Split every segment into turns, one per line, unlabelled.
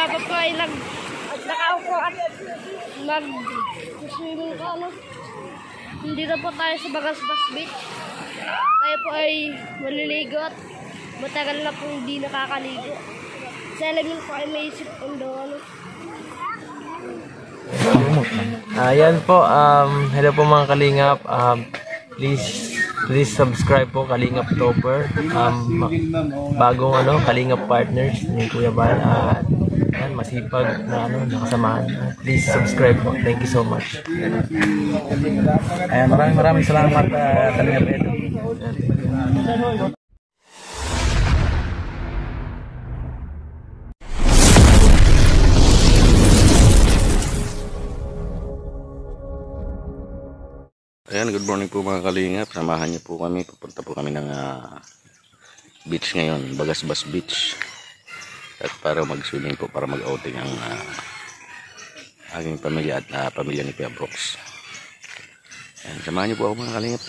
dapat po ay nakaupo at nag-swimming ka, ano? Hindi na po tayo sa Bagasbas Beach. Tayo po ay maliligo at matagal na po hindi nakakaligo. Sa alamin po ay may isip undo, ano?
Ayan po, hello po mga kalingap. Please subscribe po Kalingap Topper. Bagong Kalingap partners ni Kuya Bal. Ayan, masipag na nakasamahan. Please subscribe po. Thank you so much.
Ayan, maraming salamat Kalingap Edo.
Ayan, good morning po mga kalingap. Samahan niyo po kami. Pupunta po kami ng beach ngayon, Bagasbas Beach. At para mag-swimming po, para mag-outing ang aking pamilya at pamilya ni Kuya Brooks. Ayan, samahan niyo po ako mga kalingap.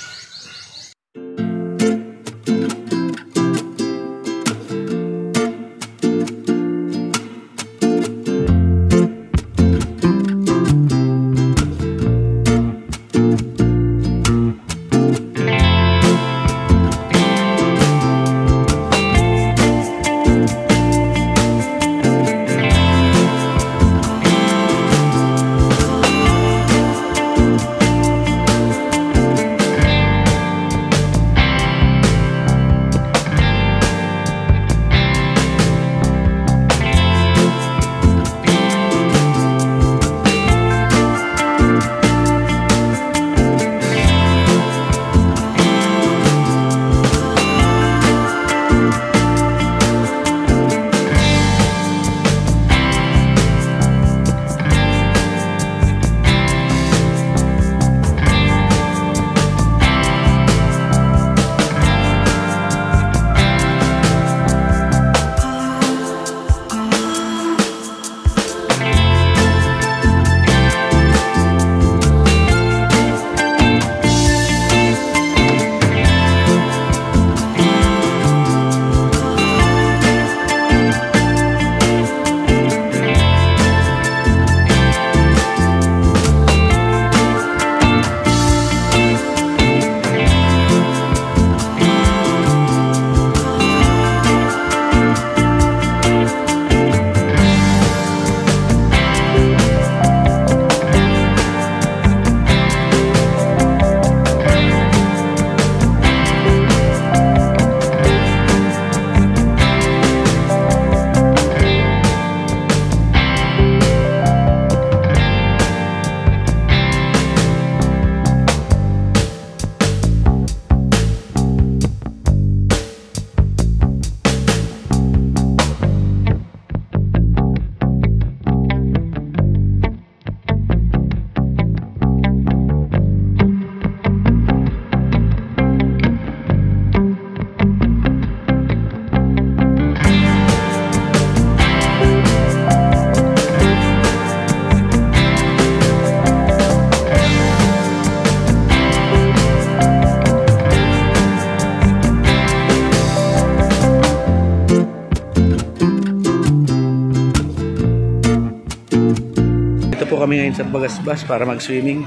Kami ngayon sa Bagasbas para mag-swimming.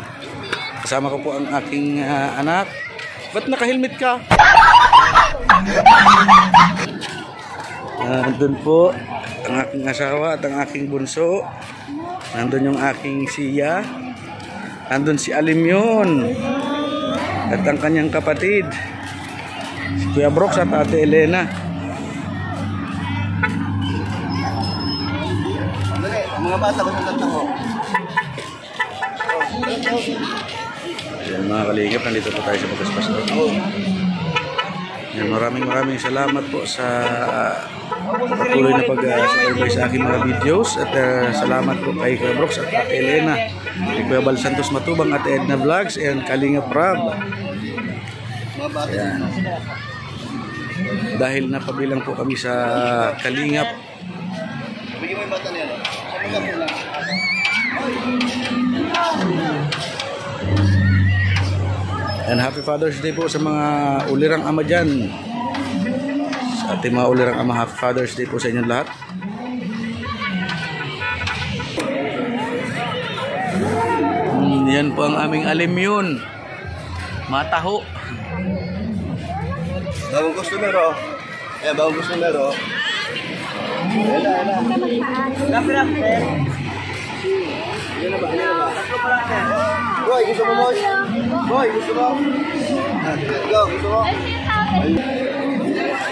Kasama ko po ang aking anak. Ba't naka-helmet ka? Nandun po ang aking asawa at ang aking bunso. Nandun yung aking siya. Nandun si Alim yun. At ang kanyang kapatid, si Kuya Brooks at Ate Elena.
Mga bata ba ng tatlo?
Ayan mga kalingap, nandito po tayo sa Bagasbas. Maraming salamat po sa patuloy na pag-subscribe sa aking mga videos. At salamat po kay Kuya Brooks at Ate Elena, kay Kuya Bal Santos Matubang at Edna Vlogs and Kalingap Rab. Ayan. Dahil napabilang po kami sa Kalingap. And happy Father's Day po sa mga ulirang ama dyan. Sa ating mga ulirang ama, happy Father's Day po sa inyong lahat. Yan po ang aming alimyon. Mataho.
Bagong customer oh. Ayan, bagong customer oh. Boy, gusto mo boy? Boy, gusto mo? Go, gusto mo?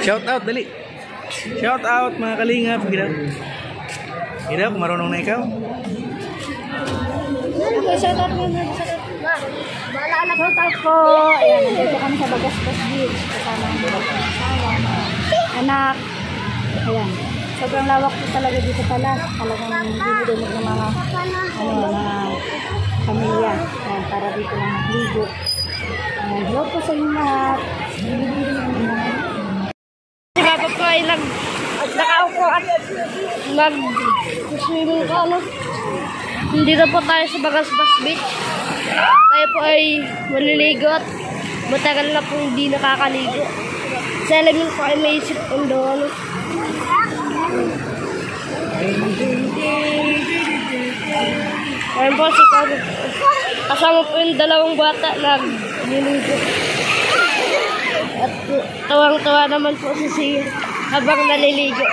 Shout out, dali. Shout out mga kalingap. Hirap. Hirap, marunong na ikaw.
Shoutout mo na. Shoutout po. Ayan, nandito kami sa Bagasbas Beach. Kasama ang anak. Ayan. Sobrang lawak po talaga dito pala. Talagang dinudumog ng mga pamilya. Ayan, para dito lang magligo. Ayan, hello po sa inyo lahat. Si Papa po ay nakaupo at nag-swimming ka, ano? Dito po tayo sa Bagasbas Beach. Tayo po ay maliligo at matagal na po hindi nakakaligo. Sa alamin po ay may isip undo, ano? Ayun po si Papa. Kasama po yung dalawang bata nagliligo. At tawang-tawa naman po si Sia habang naliligo.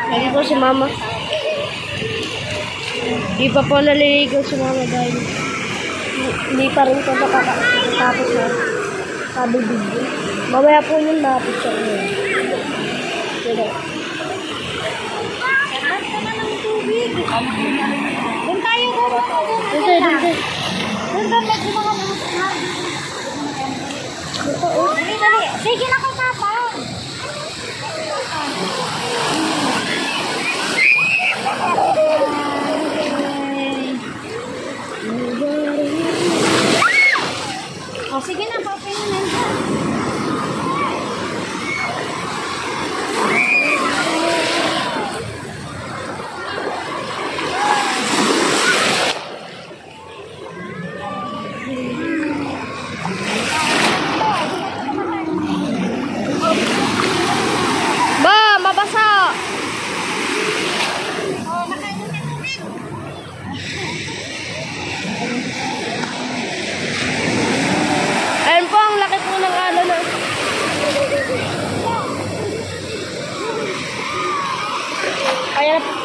Lagi po si Mama. Di pa po naliligo si Mama dahil hindi pa rin po nakakatapos na kabibigyo. Mamaya po yung napit siya ngayon. Pero doon tayo po. Doon tayo. Doon tayo mga sige na kay Papa. Oh, sige na, Papa yun. Ba, mabasa. Ayun po, ang laki po ng alon na.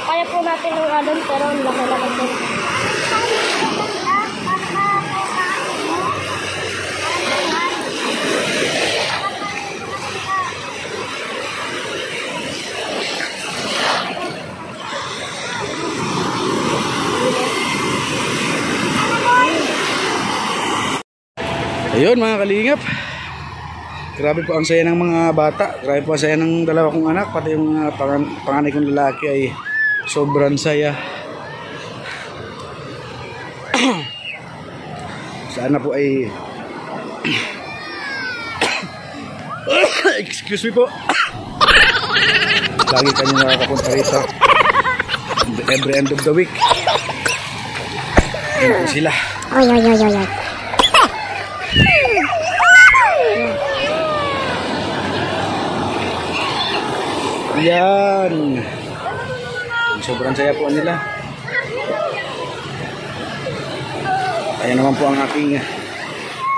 Kaya po natin ang alon, pero ang laki-laki po.
Ayun mga kalingap. Grabe po ang saya ng mga bata. Grabe po ang saya ng dalawa kong anak. Pati yung panganay kong lalaki ay sobrang saya. Sana po ay excuse me po. Lagi kami nakakapunta rito every end of the week. Ayun po sila.
Ay.
Yan. Sobrang saya po nila. Ayan naman po ang aking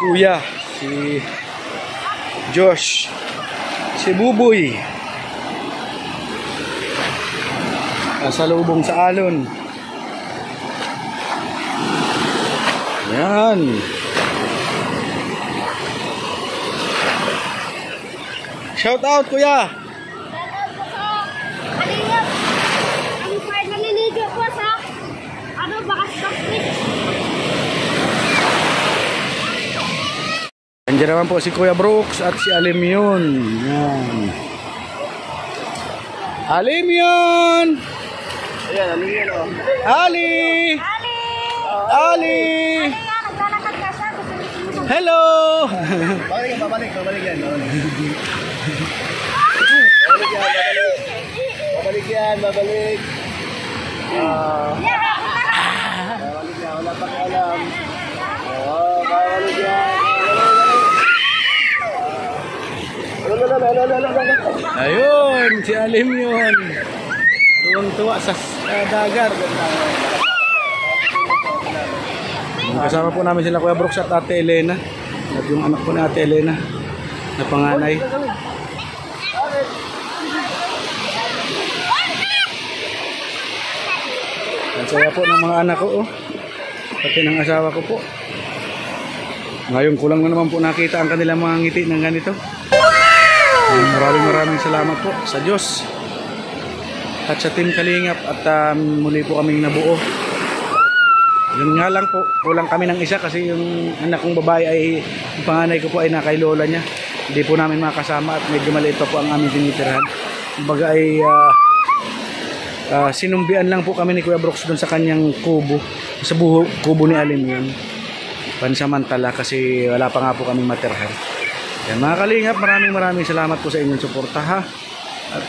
kuya, si Josh, si Buboy. Nasalubong sa alon. Yan. Shout out kuya.
Kalingap. Ang part naliligo po sa Bagasbas Beach.
Andiyan naman po si Kuya Brooks at si Alimyon. Yan. Alimyon!
Ayan, ano yun oh.
Ali! Ali!
Naglalakad ka siya.
Hello!
Babalik yan. Babalik. Babalik yan, wala pa alam. Oo, babalik yan.
Ayun, si Alim yun. Tuwang-tuwa sa dagat. Kasama po namin sila Kuya Brooks at Ate Elena. At yung anak po ni Ate Elena na panganay. Ang saya po ng mga anak ko, oh. Pati ng asawa ko po. Ngayon ko lang na naman po nakita ang kanilang mga ngiti ng ganito. Maraming salamat po sa Diyos at sa Team Kalingap at muli po kaming nabuo. Yun nga lang po, kulang kami ng isa kasi yung anak kong babae ay, yung panganay ko po ay nakay lola niya. Hindi po namin makasama at medyo maliit pa po ang aming tinitirahan. Kumbaga ay sinumbian lang po kami ni Kuya Brooks doon sa kanyang kubo, sa kubo ni Alim yun. Pansamantala kasi wala pa nga po kaming matirahan. Yan mga Kalingap, maraming salamat po sa inyong suporta ha. At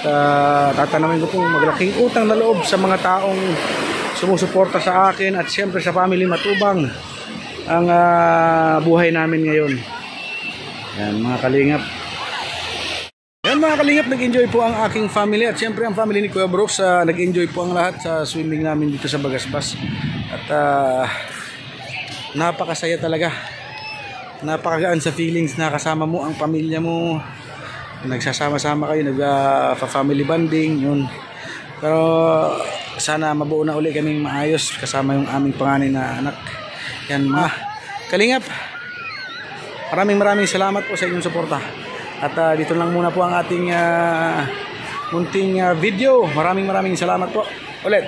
tatanawin ko pong maglaking utang na loob sa mga taong sumusuporta sa akin at siyempre sa family Matubang ang buhay namin ngayon. Yan mga Kalingap. Yan mga Kalingap, nag-enjoy po ang aking family at siyempre ang family ni Kuya Brooks, nag-enjoy po ang lahat sa swimming namin dito sa Bagasbas. At napakasaya talaga. Napakagaan sa feelings na kasama mo ang pamilya mo. Nagsasama-sama kayo, nag-family bonding, yun. Pero sana mabuo na uli kaming maayos kasama yung aming panganay na anak. Yan mga Kalingap. Maraming salamat po sa inyong suporta. At dito lang muna po ang ating munting video. Maraming salamat po ulit.